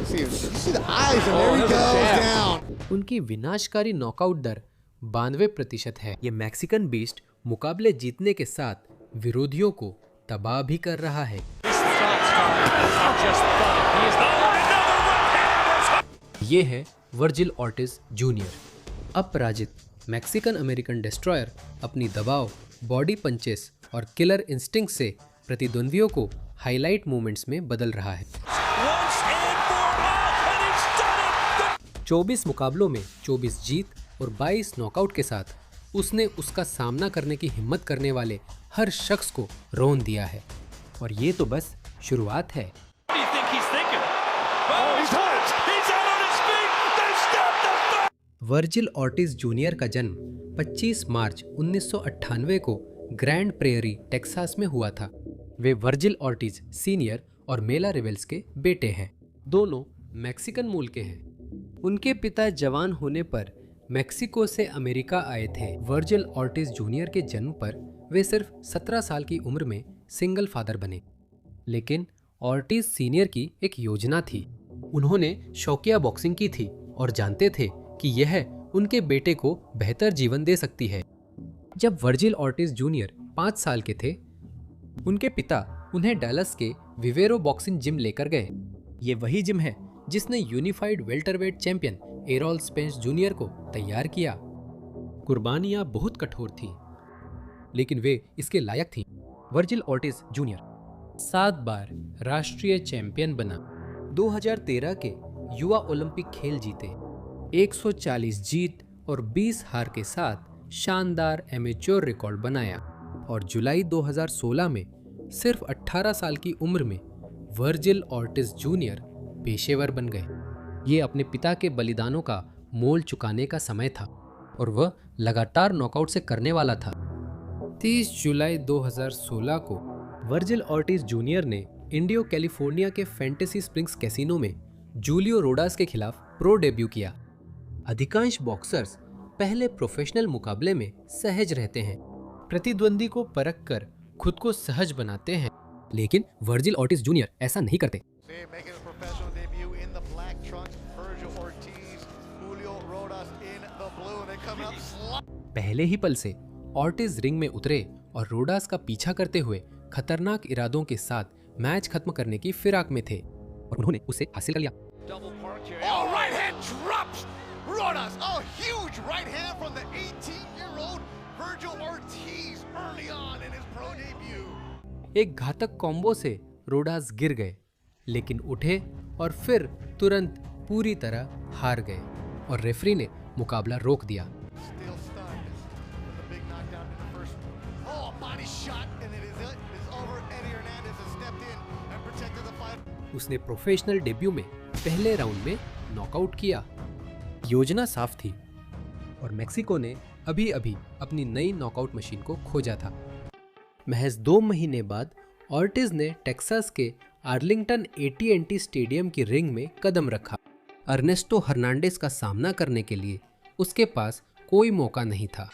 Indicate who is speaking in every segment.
Speaker 1: see the eyes, and there he goes down.
Speaker 2: उनकी विनाशकारी knockout दर 92% है। ये मैक्सिकन बीस्ट मुकाबले जीतने के साथ विरोधियों को तबाह भी कर रहा है। ये है वर्जिल ऑर्टिज जूनियर। अपराजित मैक्सिकन अमेरिकन डिस्ट्रॉयर अपनी दबाव, बॉडी पंचेस और किलर इंस्टिंक्ट से प्रतिद्वंदियों को हाईलाइट मूवमेंट्स में बदल रहा है। 24 मुकाबलों में 24 जीत और 22 नॉकआउट के साथ उसने उसका सामना करने की हिम्मत करने वाले हर शख्स को रौंद दिया है। और ये तो बस शुरुआत है। वर्जिल ऑर्टिज जूनियर का जन्म 25 मार्च 1998 को ग्रैंड प्रेयरी, टेक्सास में हुआ था। वे वर्जिल ऑर्टिज सीनियर और मेला रिवेल्स के बेटे हैं। दोनों मैक्सिकन मूल के हैं। उनके पिता जवान होने पर मैक्सिको से अमेरिका आए थे। वर्जिल ऑर्टिज जूनियर के जन्म पर वे सिर्फ 17 साल की उम्र में सिंगल फादर बने। लेकिन ऑर्टिज सीनियर की एक योजना थी। उन्होंने शौकिया बॉक्सिंग की थी और जानते थे कि यह उनके बेटे को बेहतर जीवन दे सकती है। जब वर्जिल ऑर्टिज जूनियर 5 साल के थे, उनके पिता उन्हें डैलस के विवेरो बॉक्सिंग जिम लेकर गए। ये वही जिम है जिसने unified welterweight champion Errol Spence junior को तैयार किया। कुर्बानियां बहुत कठोर थीं, लेकिन वे इसके लायक थीं। वर्जिल ऑर्टिज जूनियर 7 बार राष्ट्रीय चैंपियन बना। 2013 के युवा ओलंपिक खेल जीते। 140 जीत और 20 हार के साथ शानदार एमेच्योर रिकॉर्ड बनाया और जुलाई 2016 में सिर्फ 18 साल की उम्र में वर्जिल ऑर्टिज जूनियर पेशेवर बन गए। ये अपने पिता के बलिदानों का मोल चुकाने का समय था और वह लगातार नॉकआउट से करने वाला था। 30 जुलाई 2016 को वर्जिल ऑर्टिज जूनियर ने इंडियो कैलिफोर्निया के फैंटेसी स्प्रिंग्स कैसीनो में जूलियो रोडास के खिलाफ प्रो डेब्यू किया। अधिकांश बॉक्सर्स पहले प्रोफेशनल मुकाबले में सहज रहते हैं, प्रतिद्वंदी को परख कर खुद को सहज बनाते हैं, लेकिन वर्जिल ऑर्टिज जूनियर ऐसा नहीं करते। पहले ही पल से ऑर्टिज रिंग में उतरे और रोडास का पीछा करते हुए खतरनाक इरादों के साथ मैच खत्म करने की फिराक में थे और उन्होंने उसे हासिल कर लिया।
Speaker 1: Rodas, a huge right hand from the 18-year-old Virgil Ortiz early on in his pro debut.
Speaker 2: एक घातक कॉम्बो से रोडास गिर गए, लेकिन उठे और फिर तुरंत पूरी तरह हार गए और रेफरी ने मुकाबला रोक दिया।
Speaker 1: Still stunned with a big knockdown in the first. Oh, a body shot and it is over. Eddie Hernandez has stepped in and protected the fight.
Speaker 2: उसने प्रोफेशनल डेब्यू में पहले राउंड में नॉकआउट किया। योजना साफ थी और मेक्सिको ने अभी अभी अपनी नई नॉकआउट मशीन को खोजा था। महज 2 महीने बाद ऑर्टिज ने टेक्सास के आर्लिंगटन AT&T स्टेडियम की रिंग में कदम रखा। अर्नेस्टो हर्नांडेज का सामना करने के लिए उसके पास कोई मौका नहीं था।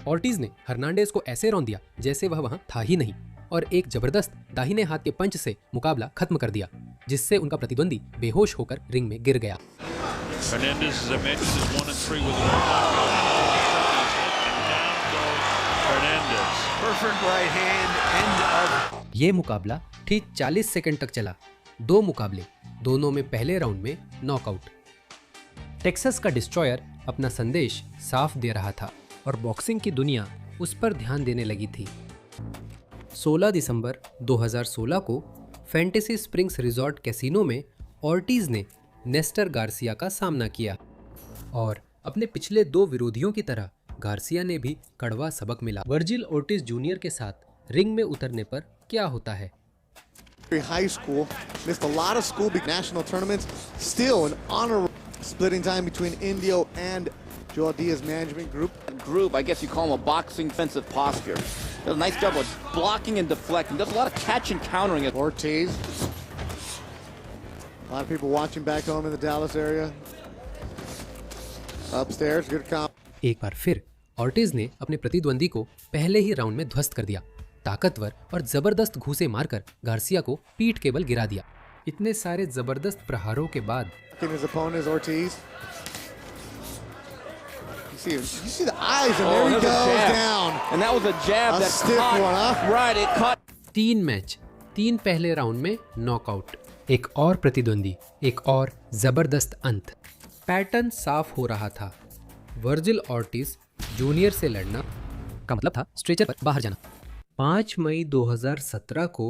Speaker 2: ऑर्टिज ने हर्नांडेज को ऐसे रौंद दिया जैसे वह वहां था ही नहीं और एक जबरदस्त दाहिने हाथ के पंच से मुकाबला खत्म कर दिया, जिससे उनका प्रतिद्वंदी बेहोश होकर रिंग में गिर गया। ये मुकाबला ठीक 40 सेकंड तक चला। 2 मुकाबले, दोनों में पहले राउंड में नॉकआउट। टेक्सास का डिस्ट्रॉयर अपना संदेश साफ दे रहा था और बॉक्सिंग की दुनिया उस पर ध्यान देने लगी थी। 16 दिसंबर 2016 को फैंटेसी स्प्रिंग्स रिजॉर्ट कैसीनो में ऑर्टिज ने नेस्टर गार्सिया का सामना किया और अपने पिछले 2 विरोधियों की तरह गार्सिया ने भी कड़वा सबक मिला। वर्जिल ऑर्टिज जूनियर के साथ रिंग में उतरने पर क्या होता है।
Speaker 1: High school, missed a lot of school big national tournaments. Still an honorable splitting time between Indio and Joel Diaz management group.
Speaker 3: I guess you call him a boxing defensive posture. Does a nice job of blocking and deflecting. Does a lot of catch and countering.
Speaker 1: Ortiz. A lot of people watching back home in the Dallas area. Upstairs, good comp.
Speaker 2: एक बार फिर Ortiz ने अपने प्रतिद्वंदी को पहले ही round में ध्वस्त कर दिया। ताकतवर और जबरदस्त घूंसे मारकर गार्सिया को पीठ के बल गिरा दिया। इतने सारे जबरदस्त प्रहारों के बाद
Speaker 1: His opponent is Ortiz. You see the eyes, and there he
Speaker 3: there's a
Speaker 1: goes
Speaker 3: jab.
Speaker 1: down.
Speaker 3: And that was a jab
Speaker 1: A
Speaker 3: that
Speaker 1: stiff
Speaker 3: caught.
Speaker 1: one, huh?
Speaker 3: Right, it caught.
Speaker 2: 3 match, 3 पहले round में knockout, एक और प्रतिद्वंदी, एक और जबरदस्त अंत। Pattern साफ हो रहा था। वर्जिल ऑर्टिज जूनियर से लड़ना का मतलब था स्ट्रेचर पर बाहर जाना। 5 मई 2017 को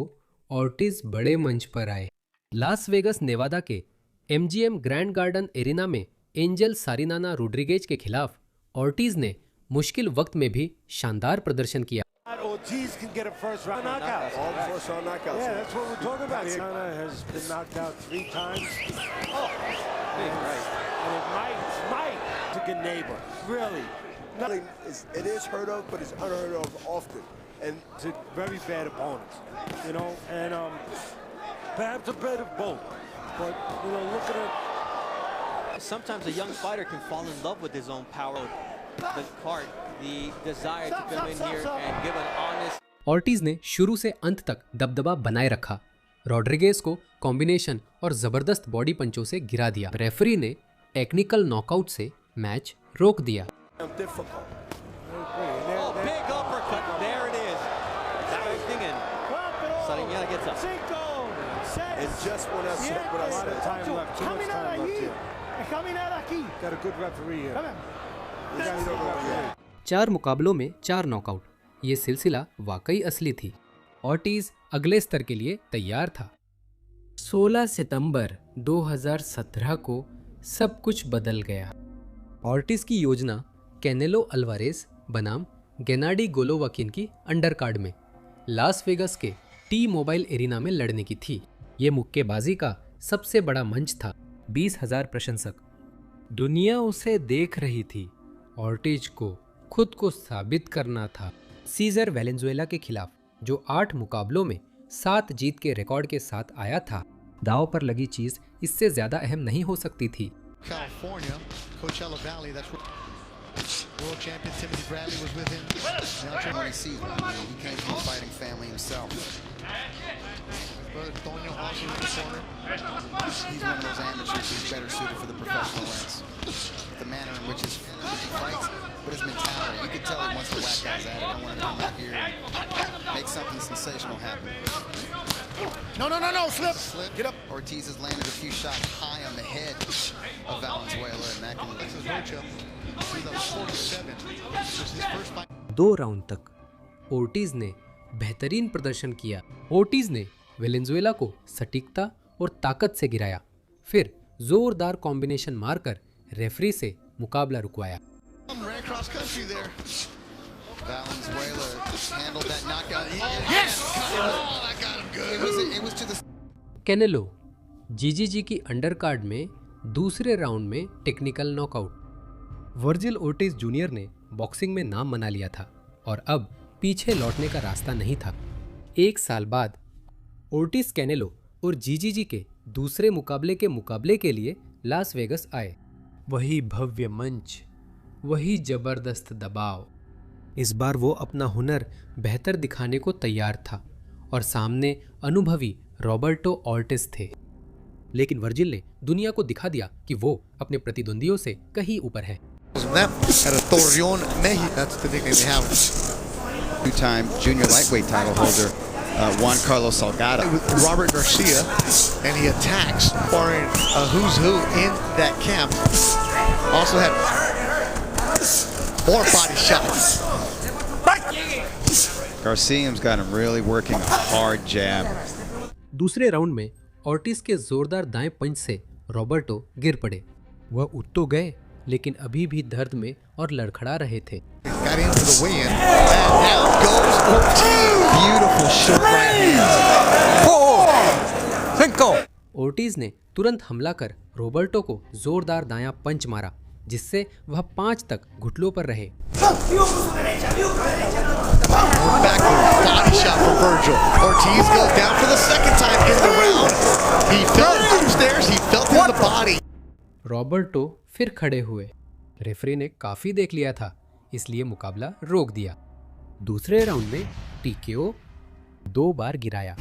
Speaker 2: ऑर्टिज बड़े मंच पर आए। लास वेगस नेवादा के MGM ग्रैंड गार्डन एरिना में एंजल सारिनाना रोड्रिगेज के खिलाफ ऑर्टिज ने मुश्किल वक्त में भी शानदार प्रदर्शन किया।
Speaker 4: Ortiz can get a first round knockout.
Speaker 5: All the first round knockouts.
Speaker 4: Yeah, that's what we're talking about. Sana has been knocked out 3 times. Oh, big right. And it might to get neighbor. Really.
Speaker 5: It is heard of, but it's unheard of often.
Speaker 4: And to very bad opponents, you know, and perhaps a bit of both. But, you know, look at it.
Speaker 6: Sometimes a young fighter can fall in love with his own power. The heart, the desire to come in here and give an honest.
Speaker 2: Ortiz ने शुरू से अंत तक दबदबा बनाए रखा। Rodriguez को combination और जबरदस्त बॉडी पंचों से गिरा दिया। रेफरी ने टेक्निकल नॉकआउट से मैच रोक दिया।
Speaker 6: Oh, big uppercut. There it is. That was thinking. Sariñana gets up.
Speaker 5: And just when I said what I
Speaker 4: A lot of
Speaker 5: said.
Speaker 4: time left. Too much time left here. Got a good referee here. We got a good referee.
Speaker 2: 4 मुकाबलों में 4 knockout, ये सिलसिला वाकई असली थी। Ortiz अगले स्तर के लिए तैयार था। 16 सितंबर 2017 को सब कुछ बदल गया। ऑर्टिज की योजना कैनेलो अल्वारेस बनाम गेनाडी गोलोवाकिन की अंडरकार्ड में लास वेगस के टी मोबाइल एरिना में लड़ने की थी। ये मुक्केबाजी का सबसे बड़ा मंच था। 20,000 प्रशंसक, दुनिया उसे देख रही थी। ऑर्टिज को खुद को साबित करना था। सीजर वेलेंजुएला के खिलाफ जो 8 मुकाबलों में 7 जीत के रिकॉर्ड के साथ आया था, दांव पर लगी चीज इससे ज्यादा अहम नहीं हो सकती थी।
Speaker 7: California, Coachella Valley, that's where world champion Timothy Bradley was with him. Now
Speaker 8: When he sees one, he came from a fighting family himself.
Speaker 7: brother Tonio also in the corner.
Speaker 8: He's one of those amateurs who's better suited for the professional ranks. The manner in which he fights, but his mentality, you can tell he wants to whack guys at it. I want to come out here and make something sensational happen.
Speaker 7: No, slip.
Speaker 8: Get up. Ortiz has landed a few shots high on the head of Valenzuela, and that can.
Speaker 7: This is Rocha. See, that was 47. This was his first fight.
Speaker 2: 2 round तक ओर्टिज ने बेहतरीन प्रदर्शन किया। ओर्टिज ने वेलेंजुएला को सटीकता और ताकत से गिराया, फिर जोरदार कॉम्बिनेशन मारकर रेफरी से मुकाबला रुकवाया।
Speaker 7: Ran across country there.
Speaker 8: Valenzuela handled that knockout.
Speaker 7: Yes! Oh, that got him good.
Speaker 8: It was to the.
Speaker 2: Canelo GGG की अंडरकार्ड में दूसरे राउंड में technical knockout. Virgil Ortiz Junior ने बॉक्सिंग में नाम बना लिया था और अब पीछे लौटने का रास्ता नहीं था। 1 साल बाद ओर्टिज कैनेलो और जीजीजी के दूसरे मुकाबले के लिए लास वेगस आए। वही भव्य मंच, वही जबरदस्त दबाव। इस बार वो अपना हुनर बेहतर दिखाने को तैयार था और सामने अनुभवी रॉबर्टो ऑर्टिज थे। लेकिन वर्जिल ने दुनिया को दिखा दिया कि वो अपने प्रतिद्वंदियों से कहीं ऊपर है।
Speaker 1: At a Torreon, Mexico. That's the nickname they have.
Speaker 8: 2-time junior lightweight title holder, Juan Carlos Salgado.
Speaker 1: With Robert Garcia, and he attacks, barring a who's who in that camp. Also had 4 body shots.
Speaker 8: Garcia's got him really working a hard jab.
Speaker 2: दूसरे round में Ortiz के जोरदार दाएं पंच से Roberto गिर पड़े। वह उठ तो गए, लेकिन अभी भी दर्द में और लड़खड़ा रहे थे।
Speaker 1: Got into the weigh-in, and down goes Ortiz.
Speaker 8: Beautiful short right hand.
Speaker 2: ओर्टिज ने तुरंत हमला कर रॉबर्टो को जोरदार दायां पंच मारा, जिससे वह 5 तक घुटनों पर रहे।
Speaker 1: Backward body shot from Virgil. Ortiz goes down for the second time in the round. He felt upstairs. He felt in the body.
Speaker 2: Roberto फिर खड़े हुए। रेफरी ने काफी देख लिया था, इसलिए मुकाबला रोक दिया। दूसरे राउंड में टीकेओ 2 बार गिराया।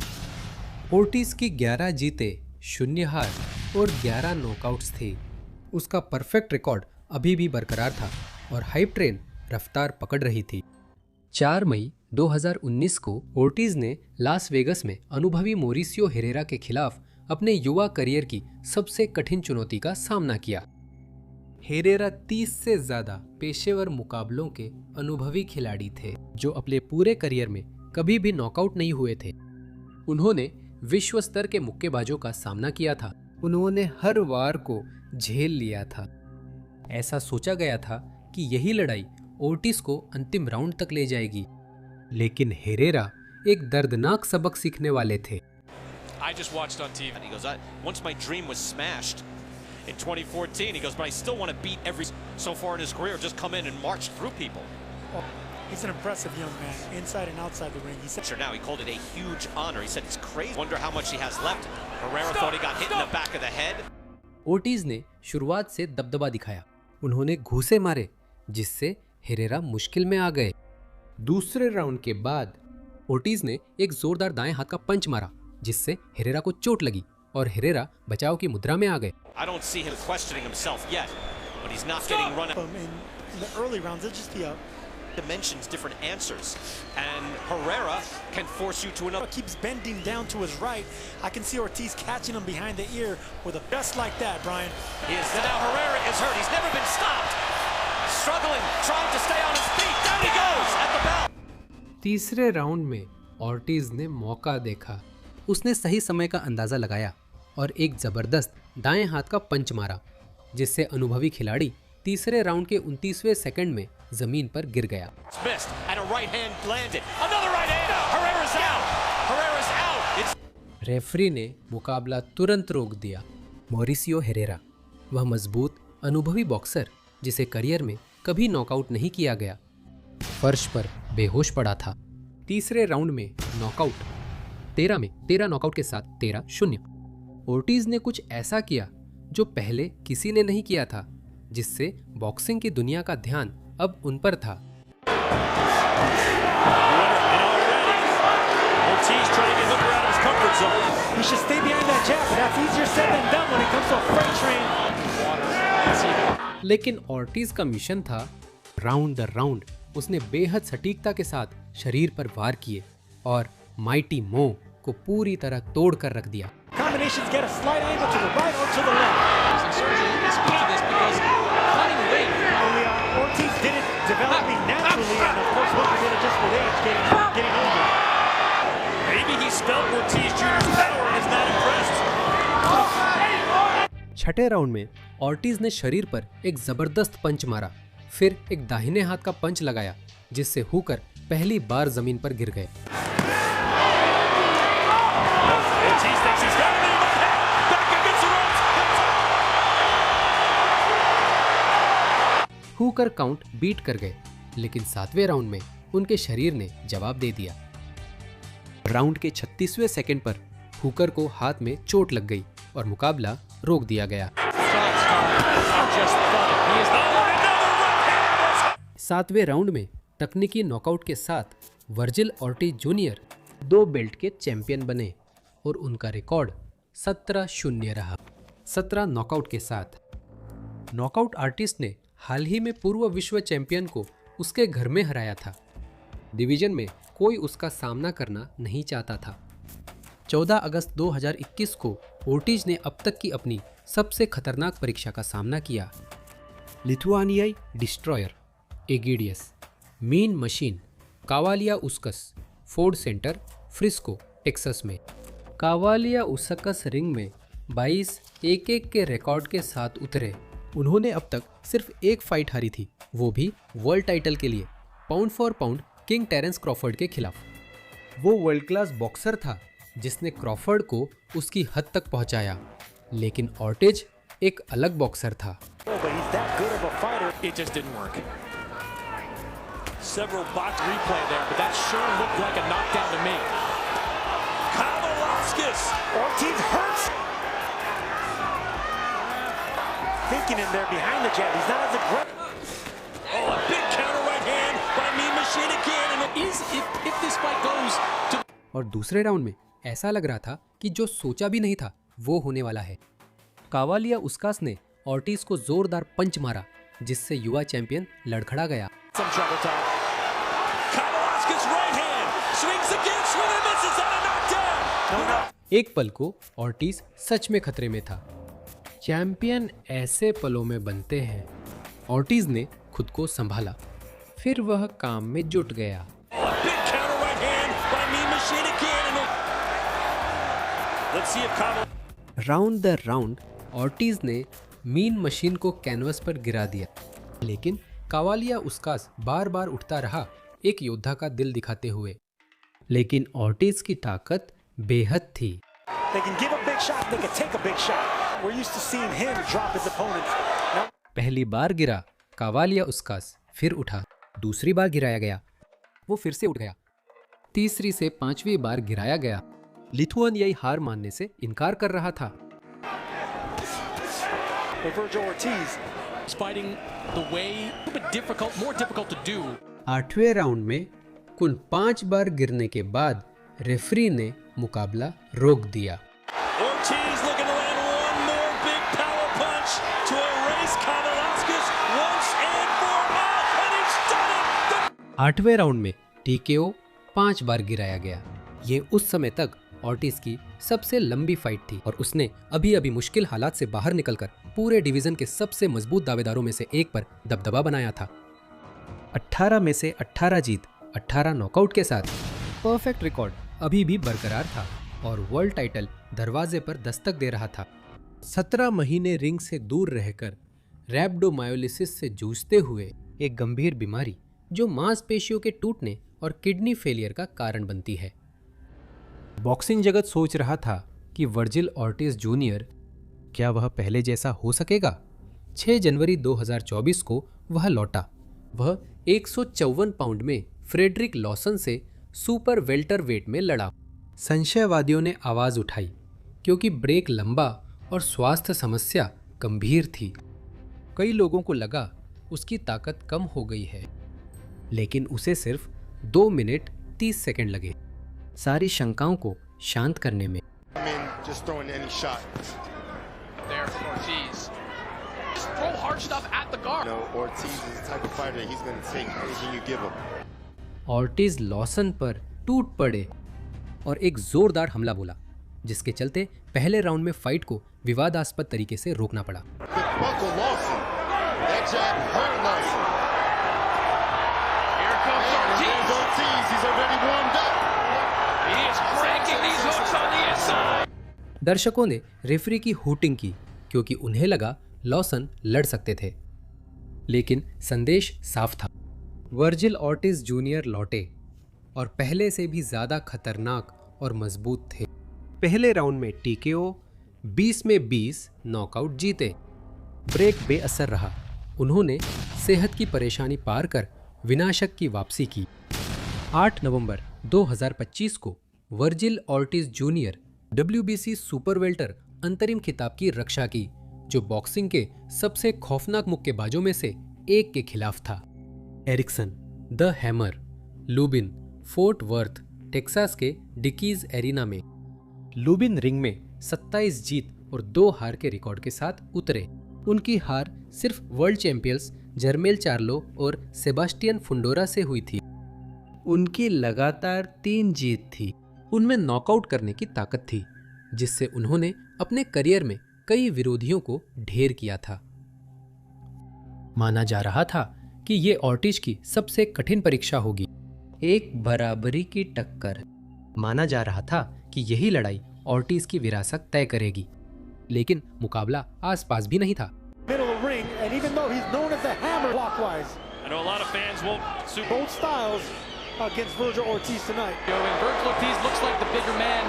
Speaker 2: ओर्टिज की 11 जीते, 0 हार और 11 नॉकआउट्स थे। उसका परफेक्ट रिकॉर्ड अभी भी बरकरार था और हाइप ट्रेन रफ्तार पकड़ रही थी। 4 मई 2019 को ओर्टिज ने लास वेगस में अनुभवी मॉरिसियो हेरेरा के खिलाफ अपने युवा करियर की सबसे कठिन चुनौती का सामना किया। हेरेरा 30 से ज्यादा पेशेवर मुकाबलों के अनुभवी खिलाड़ी थे जो अपने पूरे करियर में कभी भी नॉकआउट नहीं हुए थे। उन्होंने विश्व स्तर के मुक्केबाजों का सामना किया था। उन्होंने हर वार को झेल लिया था। ऐसा सोचा गया था कि यही लड़ाई ओर्टिज को अंतिम राउंड तक ले जाएगी, लेकिन हेरेरा एक दर्दनाक सबक सीखने वाले थे।
Speaker 9: I just watched on TV and he goes, once my dream was smashed in 2014, he goes, but I still want to beat every so far in his career, just come in and march through people.
Speaker 10: Oh, he's an impressive young man, inside and outside the ring. He said,
Speaker 9: Now he called it a huge honor. He said it's crazy. Wonder how much he has left. Herrera thought he got hit in the back of the head.
Speaker 2: ओर्टिज ने शुरुआत से दबदबा दिखाया। उन्होंने घूंसे मारे जिससे Herrera मुश्किल में आ गए। दूसरे राउंड के बाद ओर्टिज ने एक जोरदार दाएं हाथ का पंच मारा जिससे हेरेरा को चोट लगी और हेरेरा बचाव की मुद्रा में आ गए।
Speaker 9: I don't see him questioning himself yet, but he's not getting run out.
Speaker 10: in the early rounds, it's just the
Speaker 9: dimensions, different answers, and Herrera can force you to another.
Speaker 10: Keeps bending down to his right. I can see Ortiz catching him behind the ear with a best like that, Brian.
Speaker 9: Now Herrera is hurt. He's never been stopped. Struggling, trying to stay on his feet. Down he goes at the bell.
Speaker 2: तीसरे round में ओर्टिज ने मौका देखा। उसने सही समय का अंदाजा लगाया और एक जबरदस्त दाएं हाथ का पंच मारा जिससे अनुभवी खिलाड़ी तीसरे राउंड के 29वें सेकंड में जमीन पर गिर गया। रेफरी ने मुकाबला तुरंत रोक दिया। मॉरिसियो हेरेरा, वह मजबूत अनुभवी बॉक्सर जिसे करियर में कभी नॉकआउट नहीं किया गया, फर्श पर बेहोश पड़ा था। तीसरे राउंड में नॉकआउट 13 में 13 नॉकआउट के साथ 13-0। ओर्टिज ने कुछ ऐसा किया जो पहले किसी ने नहीं किया था, जिससे बॉक्सिंग की दुनिया का ध्यान अब उन पर था। लेकिन ओर्टिज का मिशन था राउंड द राउंड। उसने बेहद सटीकता के साथ शरीर पर वार किए और माइटी मो को पूरी तरह तोड़ कर रख दिया। छठे राउंड में ओर्टिज ने शरीर पर एक जबरदस्त पंच मारा, फिर एक दाहिने हाथ का पंच लगाया जिससे हुकर पहली बार जमीन पर गिर गए। हुकर काउंट बीट कर गए, लेकिन 7वें राउंड में उनके शरीर ने जवाब दे दिया। राउंड के 36वें सेकंड पर हुकर को हाथ में चोट लग गई और मुकाबला रोक दिया गया। 7वें राउंड में तकनीकी नॉकआउट के साथ वर्जिल ओर्टिज जूनियर 2 बेल्ट के चैंपियन बने और उनका रिकॉर्ड 17-0 रहा। 17 नॉकआउट के साथ नॉकआउट आर्टिस्ट ने हाल ही में पूर्व विश्व चैंपियन को उसके घर में हराया था। डिवीजन में कोई उसका सामना करना नहीं चाहता था। 14 अगस्त 2021 को ओर्टिज ने अब तक की अपनी सबसे खतरनाक परीक्षा का सामना किया। लिथुआनियाई destroyer Egidijus mean machine Kavaliauskas Ford Center Frisco Texas में। कावालिया उस्कस रिंग में 22-1 के रिकॉर्ड के साथ उतरे। उन्होंने अब तक सिर्फ एक फाइट हारी थी, वो भी वर्ल्ड टाइटल के लिए, pound for pound king Terence Crawford के खिलाफ। वो वर्ल्ड क्लास बॉक्सर था जिसने क्रॉफर्ड को उसकी हद तक पहुंचाया, लेकिन ओर्टिज एक अलग बॉक्सर था।
Speaker 11: Several box replay there, but that sure looked like a knockdown to me. Kavaliauskas.
Speaker 10: Ortiz hurts. Thinking in there behind the jab. He's not as aggressive.
Speaker 11: Oh, a big counter right hand by Mean Machine again. And it is if this fight goes to
Speaker 2: और दूसरे round में ऐसा लग रहा था कि जो सोचा भी नहीं था वो होने वाला है। कावालिया उस्कास ने ऑर्टिज को जोरदार पंच मारा जिससे युवा चैंपियन लड़खड़ा गया। एक पल को ऑर्टिज सच में खतरे में था। चैंपियन ऐसे पलों में बनते हैं। ऑर्टिज ने खुद को संभाला, फिर वह काम में जुट गया। राउंड द राउंड ऑर्टिज ने मीन मशीन को कैनवस पर गिरा दिया, लेकिन कावालिया उस्कास बार बार उठता रहा, एक योद्धा का दिल दिखाते हुए। लेकिन ऑर्टिज की ताकत बेहद थी। पहली बार गिरा कावालिया उस्कास, फिर उठा। दूसरी बार गिराया गया, वो फिर से उठ गया। तीसरी से पांचवी बार गिराया गया। लिथुआनियाई हार मानने से इनकार कर रहा था। आठवें राउंड में कुल 5 बार गिरने के बाद रेफरी ने मुकाबला रोक दिया। आठवें राउंड में टीकेओ 5 बार गिराया गया। ये उस समय तक ऑर्टिज की सबसे लंबी फाइट थी और उसने अभी अभी मुश्किल हालात से बाहर निकलकर पूरे डिवीजन के सबसे मजबूत दावेदारों में से एक पर दबदबा बनाया था। 18 में से 18 जीत, 18 नॉकआउट के साथ परफेक्ट रिकॉर्ड अभी भी बरकरार था और वर्ल्ड टाइटल दरवाजे पर दस्तक दे रहा था। 17 महीने रिंग से दूर रहकर रैप्डोमायोलिसिस से जूझते हुए, एक गंभीर बीमारी जो मांसपेशियों के टूटने और किडनी फेलियर का कारण बनती है। बॉक्सिंग जगत सोच रहा था कि वर्जिल ऑर्टिज जूनियर, क्या वह पहले जैसा हो सकेगा? 6 जनवरी 2024 को वह लौटा। वह 154 पाउंड में फ्रेडरिक लॉसन से सुपर वेल्टर वेट में लड़ा। संशयवादियों ने आवाज उठाई क्योंकि ब्रेक लंबा और स्वास्थ्य समस्या गंभीर थी। कई लोगों को लगा उसकी ताकत कम हो गई है, लेकिन उसे सिर्फ 2 मिनट 30 सेकंड लगे सारी शंकाओं को शांत करने में। ऑर्टिज लॉसन पर टूट पड़े और एक जोरदार हमला बोला, जिसके चलते पहले राउंड में फाइट को विवादास्पद तरीके से रोकना पड़ा। दर्शकों ने रेफरी की हूटिंग की क्योंकि उन्हें लगा लॉसन लड़ सकते थे, लेकिन संदेश साफ था। वर्जिल ऑर्टिज जूनियर लौटे और पहले से भी ज्यादा खतरनाक और मजबूत थे। पहले राउंड में टीकेओ 20 में 20 नॉकआउट जीते। ब्रेक बेअसर रहा। उन्होंने सेहत की परेशानी पार कर विनाशक की वापसी की। 8 नवंबर 2025 को Virgil Ortiz junior WBC super welter अंतरिम खिताब की रक्षा की, जो बॉक्सिंग के सबसे खौफनाक मुक्केबाजों में से एक के खिलाफ था। Erickson, the hammer, Lubin Fort Worth Texas के डिकीज एरिना में। लुबिन रिंग में 27 जीत और 2 हार के रिकॉर्ड के साथ उतरे। उनकी हार सिर्फ वर्ल्ड चैंपियंस जर्मेल चार्लो और सेबास्टियन फुंडोरा से हुई थी। उनकी लगातार 3 जीत थी। उनमें नॉकआउट करने की ताकत थी, जिससे उन्होंने अपने करियर में कई विरोधियों को ढेर किया था। माना जा रहा था कि ये ऑर्टिज की सबसे कठिन परीक्षा होगी, एक बराबरी की टक्कर। माना जा रहा था कि यही लड़ाई ऑर्टिज की विरासत तय करेगी, लेकिन मुकाबला आसपास भी नहीं था।
Speaker 10: Against Vergil Ortiz tonight.
Speaker 11: And Vergil Ortiz looks like the bigger man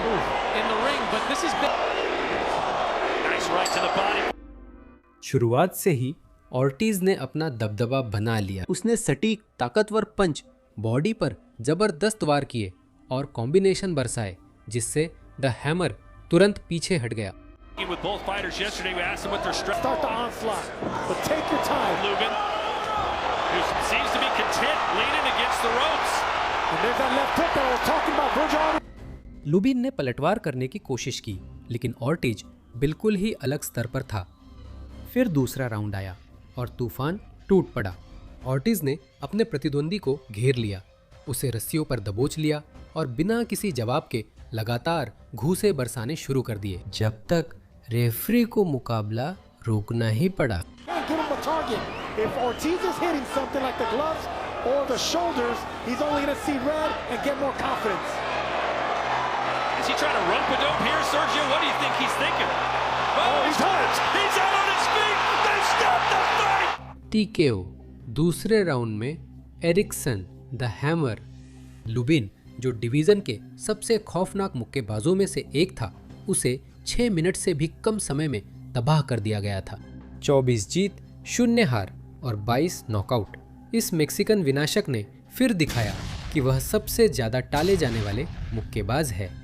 Speaker 11: in the ring, but this is nice right to the body.
Speaker 2: शुरुआत से ही ऑर्टिज ने अपना दबदबा बना लिया। उसने सटीक ताकतवर पंच बॉडी पर जबरदस्त वार किए और कॉम्बिनेशन बरसाए, जिससे द हैमर तुरंत पीछे हट गया।
Speaker 11: With both fighters yesterday, we asked them what their strength.
Speaker 10: Start the onslaught, but take your time.
Speaker 11: Lubin, who seems to be content leaning against the ropes.
Speaker 10: And there's that left hook that I was talking about. Vergil.
Speaker 2: Lubin ने पलटवार करने की कोशिश की, लेकिन Ortiz बिल्कुल ही अलग स्तर पर था। फिर दूसरा राउंड आया और तूफान टूट पड़ा। ऑर्टिज ने अपने प्रतिद्वंदी को घेर लिया, उसे रस्सियों पर दबोच लिया और बिना किसी जवाब के लगातार घूंसे बरसाने शुरू कर दिए, जब तक रेफरी को मुकाबला रोकना ही पड़ा।
Speaker 11: Is he trying to run Padope here, Sergio? What do you think he's thinking? Oh, he's hurt! He's out on his feet! They stopped the fight!
Speaker 2: TKO। दूसरे राउंड में एरिक्सन द हैमर लुबिन, जो division के सबसे खौफनाक मुक्केबाजों में से एक था, उसे 6 मिनट से भी कम समय में तबाह कर दिया गया था। 24 जीत, 0 हार और 22 नॉकआउट। इस मेक्सिकन विनाशक ने फिर दिखाया कि वह सबसे ज्यादा टाले जाने वाले मुक्केबाज है।